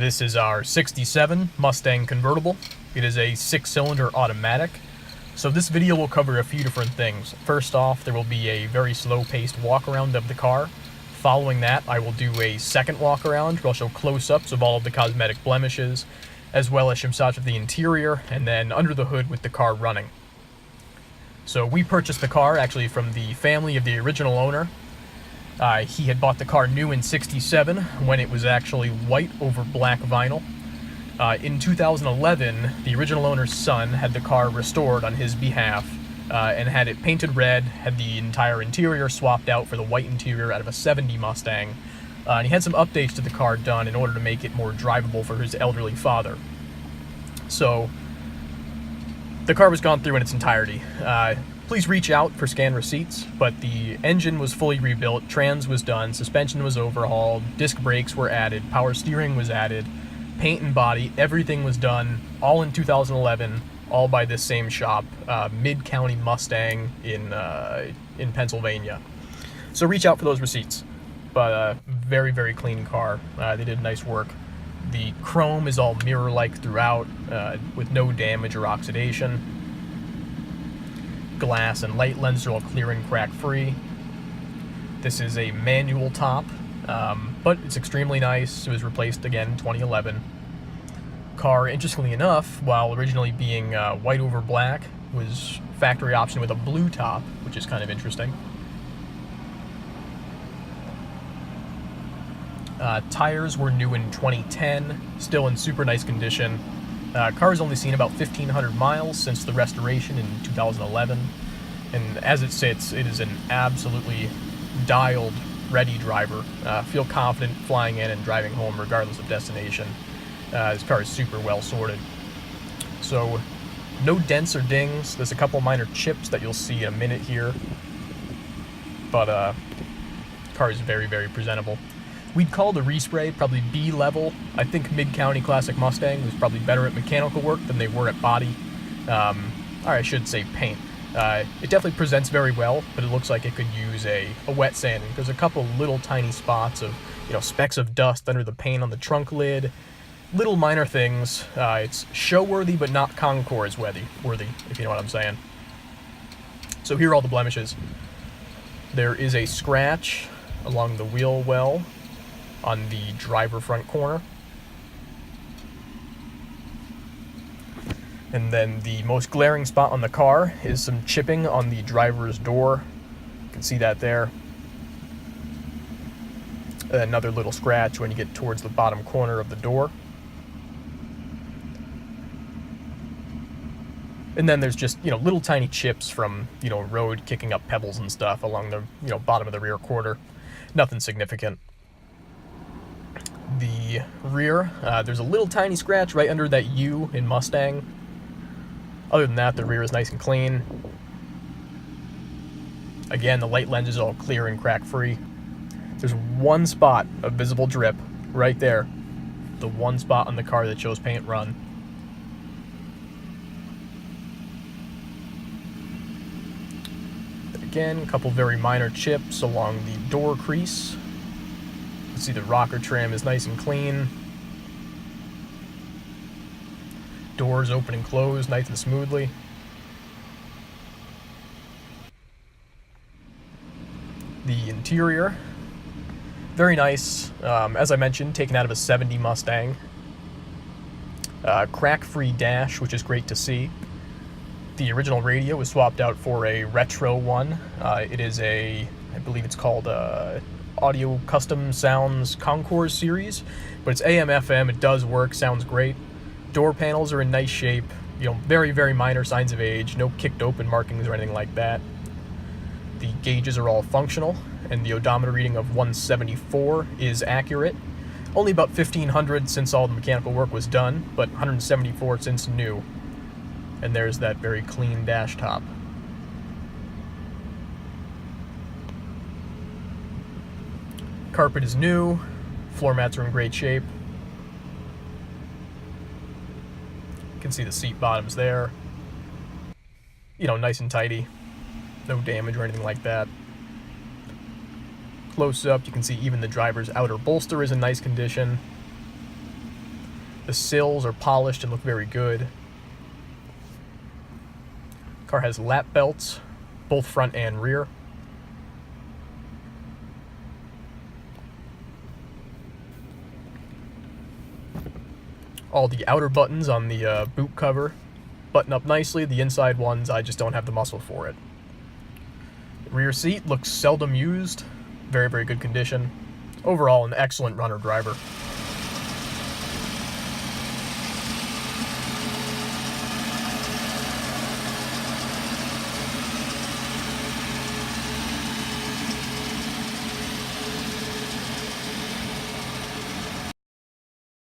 This is our 67 Mustang Convertible. It is a 6-cylinder automatic. So this video will cover a few different things. First off, there will be a very slow-paced walk-around of the car. Following that, I will do a second walk-around where I'll show close-ups of all of the cosmetic blemishes, as well as some shots of the interior, and then under the hood with the car running. So we purchased the car actually from the family of the original owner. He had bought the car new in '67 when it was actually white over black vinyl. In 2011, the original owner's son had the car restored on his behalf and had it painted red, had the entire interior swapped out for the white interior out of a '70 Mustang. And he had some updates to the car done in order to make it more drivable for his elderly father. So the car was gone through in its entirety. Please reach out for scan receipts, but the engine was fully rebuilt, trans was done, suspension was overhauled, disc brakes were added, power steering was added, paint and body, everything was done, all in 2011, all by this same shop, Mid-County Mustang in Pennsylvania. So reach out for those receipts. But very, very clean car. They did nice work. The chrome is all mirror-like throughout, with no damage or oxidation. Glass and light lenses are all clear and crack-free. This is a manual top, but it's extremely nice. It was replaced again in 2011. Car, interestingly enough, while originally being white over black, was factory option with a blue top, which is kind of interesting. Tires were new in 2010, still in super nice condition. Car's only seen about 1,500 miles since the restoration in 2011, and as it sits, it is an absolutely dialed, ready driver. Feel confident flying in and driving home regardless of destination. This car is super well sorted. So, no dents or dings. There's a couple minor chips that you'll see in a minute here, but car is very, very presentable. We'd call the respray probably B level. I think Mid-County Classic Mustang was probably better at mechanical work than they were at body. Or I should say paint. It definitely presents very well, but it looks like it could use a wet sanding. There's a couple little tiny spots of, specks of dust under the paint on the trunk lid. Little minor things. It's show-worthy, but not Concours-worthy, if you know what I'm saying. So here are all the blemishes. There is a scratch along the wheel well on the driver front corner. And then the most glaring spot on the car is some chipping on the driver's door. You can see that there. Another little scratch when you get towards the bottom corner of the door. And then there's just, little tiny chips from, road kicking up pebbles and stuff along the, bottom of the rear quarter. Nothing significant. The rear, there's a little tiny scratch right under that U in Mustang. Other than that, the rear is nice and clean. Again, the light lens is all clear and crack-free. There's one spot of visible drip right there. The one spot on the car that shows paint run. Again, a couple very minor chips along the door crease. See the rocker trim is nice and clean. Doors open and close nice and smoothly. The interior, very nice. As I mentioned, taken out of a '70 Mustang. Crack-free dash, which is great to see. The original radio was swapped out for a retro one. It is I believe it's called Audio Custom Sounds Concours series, but it's AM/FM. It does work, sounds great. Door panels are in nice shape. Very, very minor signs of age. No kicked open markings or anything like that. The gauges are all functional, and the odometer reading of 174 is accurate. Only about 1,500 since all the mechanical work was done, but 174 since new. And there's that very clean dash top. Carpet is new, floor mats are in great shape. You can see the seat bottoms there. Nice and tidy. No damage or anything like that. Close up, you can see even the driver's outer bolster is in nice condition. The sills are polished and look very good. Car has lap belts, both front and rear. All the outer buttons on the boot cover button up nicely. The inside ones, I just don't have the muscle for it. The rear seat looks seldom used. Very, very good condition. Overall, an excellent runner driver.